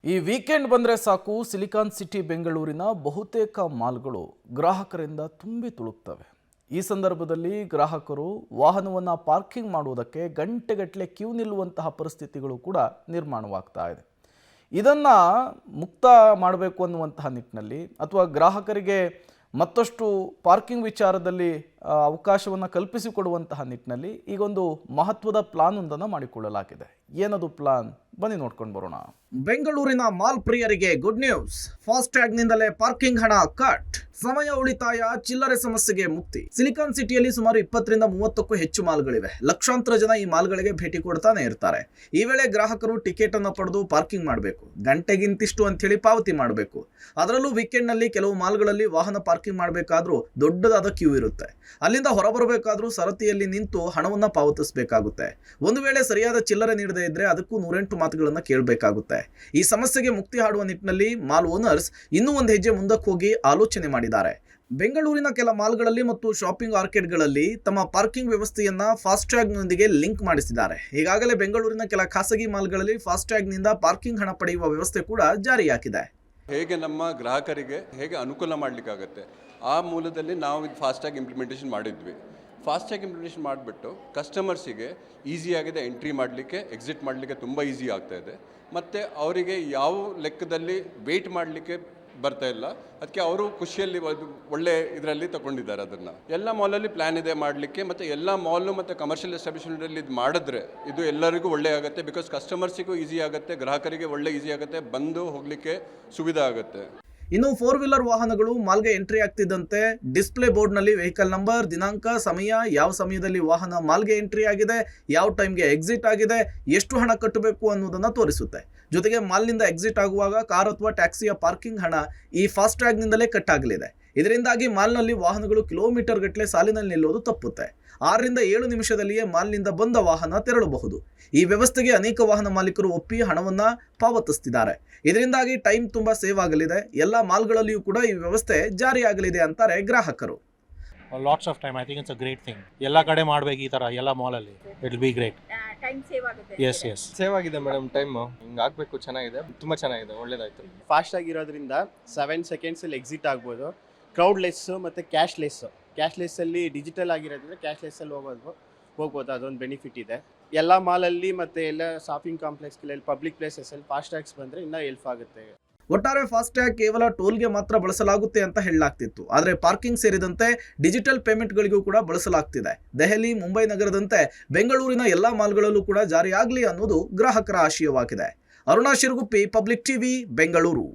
ಈ ವೀಕೆಂಡ್ ಬಂದರೆ ಸಾಕು ಸಿಲಿಕಾನ್ ಸಿಟಿ ಬೆಂಗಳೂರಿನ ಬಹುತೇಕ ಮಾಲ್ಗಳು ಗ್ರಾಹಕರಿಂದ ತುಂಬಿ ತುಳುಕ್ತವೆ. ಈ ಸಂದರ್ಭದಲ್ಲಿ ಗ್ರಾಹಕರು ವಾಹನವನ್ನು ಪಾರ್ಕಿಂಗ್ ಮಾಡುವುದಕ್ಕೆ ಗಂಟೆಗಟ್ಟಲೆ ಕ್ಯೂ ನಿಲ್ಲುವಂತಹ ಪರಿಸ್ಥಿತಿಗಳು ಕೂಡ ನಿರ್ಮಾಣವಾಗ್ತಾ ಇದೆ. ಇದನ್ನು ಮುಕ್ತ ಮಾಡಬೇಕು ಅನ್ನುವಂತಹ ನಿಟ್ಟಿನಲ್ಲಿ ಅಥವಾ ಗ್ರಾಹಕರಿಗೆ ಮತ್ತಷ್ಟು ಪಾರ್ಕಿಂಗ್ ವಿಚಾರದಲ್ಲಿ ಅವಕಾಶವನ್ನು ಕಲ್ಪಿಸಿಕೊಡುವಂತಹ ನಿಟ್ಟಿನಲ್ಲಿ ಈಗೊಂದು ಮಹತ್ವದ ಪ್ಲಾನ್ ಒಂದನ್ನು ಮಾಡಿಕೊಳ್ಳಲಾಗಿದೆ. ಏನದು ಪ್ಲಾನ್? ಬನ್ನಿ ನೋಡ್ಕೊಂಡು ಬರೋಣ. ಬೆಂಗಳೂರಿನ ಮಾಲ್ ಪ್ರಿಯರಿಗೆ ಗುಡ್ ನ್ಯೂಸ್. ಫಾಸ್ಟ್ಯಾಗ್ ನಿಂದಲೇ ಪಾರ್ಕಿಂಗ್ ಹಣ ಕಟ್, ಸಮಯ ಉಳಿತಾಯ, ಚಿಲ್ಲರೆ ಸಮಸ್ಯೆಗೆ ಮುಕ್ತಿ. ಸಿಲಿಕಾನ್ ಸಿಟಿಯಲ್ಲಿ ಸುಮಾರು 20 ರಿಂದ 30ಕ್ಕೂ ಹೆಚ್ಚು ಮಾಲ್ಗಳಿವೆ. ಲಕ್ಷಾಂತರ ಜನ ಈ ಮಾಲ್ಗಳಿಗೆ ಭೇಟಿ ಕೊಡ್ತಾನೆ ಇರ್ತಾರೆ. ಈ ವೇಳೆ ಗ್ರಾಹಕರು ಟಿಕೆಟ್ ಅನ್ನು ಪಡೆದು ಪಾರ್ಕಿಂಗ್ ಮಾಡಬೇಕು. ಗಂಟೆಗಿಂತಿಷ್ಟು ಅಂತ ಹೇಳಿ ಪಾವತಿ ಮಾಡಬೇಕು. ಅದರಲ್ಲೂ ವೀಕೆಂಡ್ ನಲ್ಲಿ ಕೆಲವು ಮಾಲ್ಗಳಲ್ಲಿ ವಾಹನ ಪಾರ್ಕಿಂಗ್ ಮಾಡಬೇಕಾದ್ರೂ ದೊಡ್ಡದಾದ ಕ್ಯೂ ಇರುತ್ತೆ. ಅಲ್ಲಿಂದ ಹೊರಬರಬೇಕಾದ್ರೂ ಸರತಿಯಲ್ಲಿ ನಿಂತು ಹಣವನ್ನ ಪಾವತಿಸಬೇಕಾಗುತ್ತೆ. ಒಂದು ವೇಳೆ ಸರಿಯಾದ ಚಿಲ್ಲರೆ ನೀಡದೇ ಇದ್ರೆ ಅದಕ್ಕೂ 108 ಮಾತುಗಳನ್ನ ಕೇಳಬೇಕಾಗುತ್ತೆ. ಈ ಸಮಸ್ಯೆಗೆ ಮುಕ್ತಿ ಹಾಡುವ ನಿಟ್ಟಿನಲ್ಲಿ ಮಾಲ್ ಓನರ್ಸ್ ಇನ್ನೂ ಒಂದು ಹೆಜ್ಜೆ ಮುಂದಕ್ಕೆ ಹೋಗಿ ಆಲೋಚನೆ ಮಾಡಿದ್ದಾರೆ. ಬೆಂಗಳೂರಿನ ಕೆಲ ಮಾಲ್ಗಳಲ್ಲಿ ಮತ್ತು ಶಾಪಿಂಗ್ ಆರ್ಕೇಡ್ಗಳಲ್ಲಿ ತಮ್ಮ ಪಾರ್ಕಿಂಗ್ ವ್ಯವಸ್ಥೆಯನ್ನ ಫಾಸ್ಟ್ಯಾಗ್ನೊಂದಿಗೆ ಲಿಂಕ್ ಮಾಡಿಸಿದ್ದಾರೆ. ಈಗಾಗಲೇ ಬೆಂಗಳೂರಿನ ಕೆಲ ಖಾಸಗಿ ಮಾಲ್ಗಳಲ್ಲಿ ಫಾಸ್ಟ್ಯಾಗ್ನಿಂದ ಪಾರ್ಕಿಂಗ್ ಹಣ ಪಡೆಯುವ ವ್ಯವಸ್ಥೆ ಕೂಡ ಜಾರಿಯಾಗಿದೆ. ಹೇಗೆ ನಮ್ಮ ಗ್ರಾಹಕರಿಗೆ ಹೇಗೆ ಅನುಕೂಲ ಮಾಡಲಿಕ್ಕಾಗತ್ತೆ ಆ ಮೂಲದಲ್ಲಿ ನಾವು ಇದು ಫಾಸ್ಟ್ಯಾಗ್ ಇಂಪ್ಲಿಮೆಂಟೇಷನ್ ಮಾಡಿದ್ವಿ. ಫಾಸ್ಟ್ಯಾಗ್ ಇಂಪ್ಲಿಮೆಂಟೇಷನ್ ಮಾಡಿಬಿಟ್ಟು ಕಸ್ಟಮರ್ಸಿಗೆ ಈಸಿಯಾಗಿದೆ, ಎಂಟ್ರಿ ಮಾಡಲಿಕ್ಕೆ ಎಕ್ಸಿಟ್ ಮಾಡಲಿಕ್ಕೆ ತುಂಬ ಈಸಿ ಆಗ್ತಾ ಇದೆ. ಮತ್ತು ಅವರಿಗೆ ಯಾವ ಲೆಕ್ಕದಲ್ಲಿ ವೆಯ್ಟ್ ಮಾಡಲಿಕ್ಕೆ ಬರ್ತಾ ಇಲ್ಲ. ಅದಕ್ಕೆ ಅವರು ಖುಷಿಯಲ್ಲಿ ಒಳ್ಳೆ ಇದರಲ್ಲಿ ತಗೊಂಡಿದ್ದಾರೆ. ಅದನ್ನು ಎಲ್ಲ ಮಾಲಲ್ಲಿ ಪ್ಲ್ಯಾನ್ ಇದೆ ಮಾಡಲಿಕ್ಕೆ. ಮತ್ತು ಎಲ್ಲ ಮಾಲು ಮತ್ತು ಕಮರ್ಷಿಯಲ್ ಎಸ್ಟಾಬ್ಲಿಷ್ಮೆಂಟಲ್ಲಿ ಇದು ಮಾಡಿದ್ರೆ ಇದು ಎಲ್ಲರಿಗೂ ಒಳ್ಳೆ ಆಗುತ್ತೆ. ಬಿಕಾಸ್ ಕಸ್ಟಮರ್ಸಿಗೂ ಈಸಿ ಆಗುತ್ತೆ, ಗ್ರಾಹಕರಿಗೆ ಒಳ್ಳೆ ಈಸಿ ಆಗುತ್ತೆ, ಬಂದು ಹೋಗಲಿಕ್ಕೆ ಸುವಿಧಾ ಆಗುತ್ತೆ. ಇನ್ನು 4 ವೀಲರ್ ವಾಹನಗಳು ಮಾಲ್ಗೆ ಎಂಟ್ರಿ ಆಗ್ತಿದ್ದಂತೆ ಡಿಸ್ಪ್ಲೇ ಬೋರ್ಡ್ನಲ್ಲಿ ವೆಹಿಕಲ್ ನಂಬರ್, ದಿನಾಂಕ, ಸಮಯ, ಯಾವ ಸಮಯದಲ್ಲಿ ವಾಹನ ಮಾಲ್ಗೆ ಎಂಟ್ರಿ ಆಗಿದೆ, ಯಾವ ಟೈಮ್ಗೆ ಎಕ್ಸಿಟ್ ಆಗಿದೆ, ಎಷ್ಟು ಹಣ ಕಟ್ಟಬೇಕು ಅನ್ನೋದನ್ನು ತೋರಿಸುತ್ತೆ. ಜೊತೆಗೆ ಮಾಲ್ನಿಂದ ಎಕ್ಸಿಟ್ ಆಗುವಾಗ ಕಾರ್ ಅಥವಾ ಟ್ಯಾಕ್ಸಿಯ ಪಾರ್ಕಿಂಗ್ ಹಣ ಈ ಫಾಸ್ಟ್ಯಾಗ್ನಿಂದಲೇ ಕಟ್ ಆಗಲಿದೆ. ಇದರಿಂದಾಗಿ ಮಾಲ್ನಲ್ಲಿ ವಾಹನಗಳು ಕಿಲೋಮೀಟರ್ ಗಟ್ಟಲೆ ಸಾಲಿನಲ್ಲಿ ನಿಲ್ಲೋದು ತಪ್ಪುತ್ತೆ. 6 ರಿಂದ 7 ನಿಮಿಷದಲ್ಲಿಯೇ ಮಾಲ್ನಿಂದ ಬಂದ ವಾಹನ ತೆರಳಬಹುದು. ಈ ವ್ಯವಸ್ಥೆಗೆ ಅನೇಕ ವಾಹನ ಮಾಲೀಕರು ಒಪ್ಪಿ ಹಣವನ್ನ ಪಾವತಿಸುತ್ತಿದ್ದಾರೆ. ಇದರಿಂದಾಗಿ ಟೈಮ್ ತುಂಬಾ ಸೇವ್ ಆಗಲಿದೆ. ಎಲ್ಲ ಮಾಲ್ಗಳಲ್ಲಿಯೂ ಕೂಡ ಈ ವ್ಯವಸ್ಥೆ ಜಾರಿಯಾಗಲಿದೆ ಅಂತಾರೆ ಗ್ರಾಹಕರು. Lots of time. I think it's a great thing. ಎಲ್ಲ ಕಡೆ ಮಾಡಬೇಕು ಈ ತರ ಎಲ್ಲ ಮಾಲ್ ಅಲ್ಲಿ. It will be great. Time save ಆಗುತ್ತೆ. Yes. ಸೇವ್ ಆಗಿದೆ ಮೇಡಮ್. ಟೈಮ್ ಹಿಂಗೆ ಆಗಬೇಕು. ಚೆನ್ನಾಗಿದೆ, ತುಂಬ ಚೆನ್ನಾಗಿದೆ, ಒಳ್ಳೇದಾಯ್ತು. ಫಾಸ್ಟ್ ಆಗಿರೋದ್ರಿಂದ 7 ಸೆಕೆಂಡ್ಸಲ್ಲಿ ಎಕ್ಸಿಟ್ ಆಗ್ಬೋದು. ಕ್ರೌಡ್ಲೆಸ್ಸು ಮತ್ತು ಕ್ಯಾಶ್ಲೆಸ್ಸಲ್ಲಿ ಡಿಜಿಟಲ್ ಆಗಿರೋದ್ರಿಂದ ಕ್ಯಾಶ್ಲೆಸ್ಸಲ್ಲಿ ಹೋಗ್ಬೋದು. ಅದೊಂದು ಬೆನಿಫಿಟ್ ಇದೆ. ಎಲ್ಲ ಮಾಲಲ್ಲಿ ಮತ್ತು ಎಲ್ಲ ಶಾಪಿಂಗ್ ಕಾಂಪ್ಲೆಕ್ಸ್ಗಳಲ್ಲಿ ಪಬ್ಲಿಕ್ ಪ್ಲೇಸಸ್ಸಲ್ಲಿ ಫಾಸ್ಟ್ಯಾಗ್ಸ್ ಬಂದರೆ ಇನ್ನೂ ಹೆಲ್ಪ್ ಆಗುತ್ತೆ. ಒಟ್ಟಾರೆ ಫಾಸ್ಟ್ಯಾಗ್ ಕೇವಲ ಟೋಲ್ಗೆ ಮಾತ್ರ ಬಳಸಲಾಗುತ್ತೆ ಅಂತ ಹೇಳಲಾಗ್ತಿತ್ತು. ಆದರೆ ಪಾರ್ಕಿಂಗ್ ಸೇರಿದಂತೆ ಡಿಜಿಟಲ್ ಪೇಮೆಂಟ್ಗಳಿಗೂ ಕೂಡ ಬಳಸಲಾಗ್ತಿದೆ. ದೆಹಲಿ, ಮುಂಬೈ ನಗರದಂತೆ ಬೆಂಗಳೂರಿನ ಎಲ್ಲ ಮಾಲ್ಗಳಲ್ಲೂ ಕೂಡ ಜಾರಿಯಾಗಲಿ ಅನ್ನೋದು ಗ್ರಾಹಕರ ಆಶಯವಾಗಿದೆ. Aruna Shiraguppi, public TV, Bengaluru.